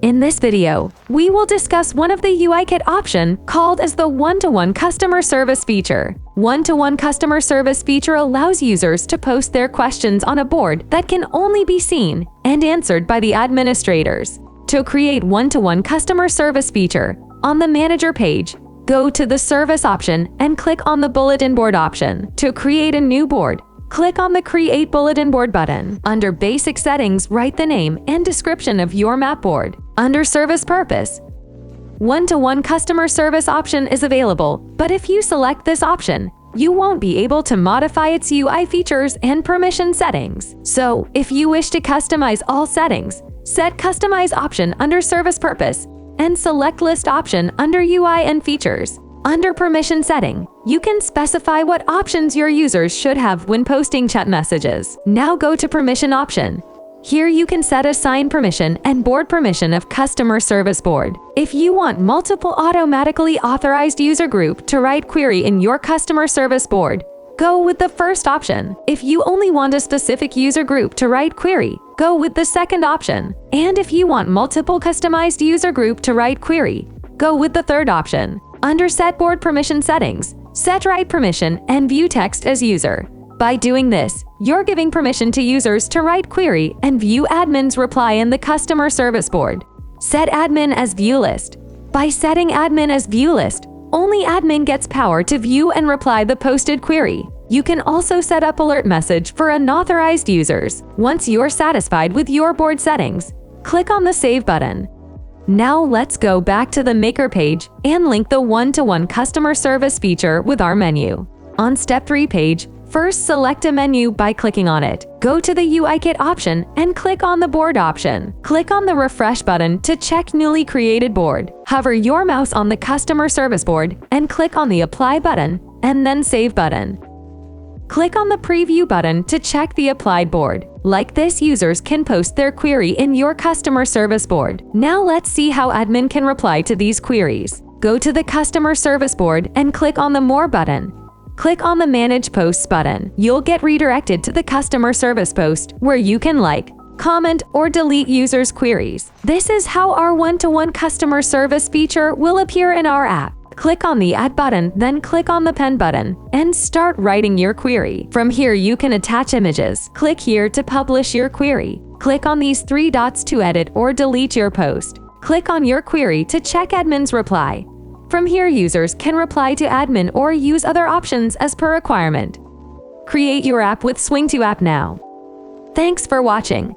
In this video, we will discuss one of the UI KIT option called as the one-to-one customer service feature. One-to-one customer service feature allows users to post their questions on a board that can only be seen and answered by the administrators. To create one-to-one customer service feature, on the manager page, go to the service option and click on the bulletin board option. To create a new board, click on the Create Bulletin Board button. Under Basic Settings, write the name and description of your map board. Under Service Purpose, one-to-one customer service option is available, but if you select this option, you won't be able to modify its UI features and permission settings. So, if you wish to customize all settings, set Customize option under Service Purpose and select List option under UI and Features. Under Permission Setting, you can specify what options your users should have when posting chat messages. Now go to Permission option. Here you can set Assign Permission and Board Permission of Customer Service Board. If you want multiple automatically authorized user group to write query in your customer service board, go with the first option. If you only want a specific user group to write query, go with the second option. And if you want multiple customized user group to write query, go with the third option. Under Set Board Permission Settings, set Write Permission and View Text as User. By doing this, you're giving permission to users to write query and view admin's reply in the customer service board. Set Admin as View List. By setting Admin as View List, only admin gets power to view and reply the posted query. You can also set up alert message for unauthorized users. Once you're satisfied with your board settings, click on the Save button. Now let's go back to the Maker page and link the one-to-one customer service feature with our menu. On Step 3 page, first select a menu by clicking on it. Go to the UI KIT option and click on the Board option. Click on the Refresh button to check newly created board. Hover your mouse on the customer service board and click on the Apply button and then Save button. Click on the Preview button to check the applied board. Like this, users can post their query in your customer service board. Now let's see how admin can reply to these queries. Go to the customer service board and click on the More button. Click on the Manage Posts button. You'll get redirected to the customer service post where you can like, comment, or delete users' queries. This is how our one-to-one customer service feature will appear in our app. Click on the Add button, then click on the Pen button, and start writing your query. From here, you can attach images. Click here to publish your query. Click on these three dots to edit or delete your post. Click on your query to check admin's reply. From here, users can reply to admin or use other options as per requirement. Create your app with Swing2App now. Thanks for watching.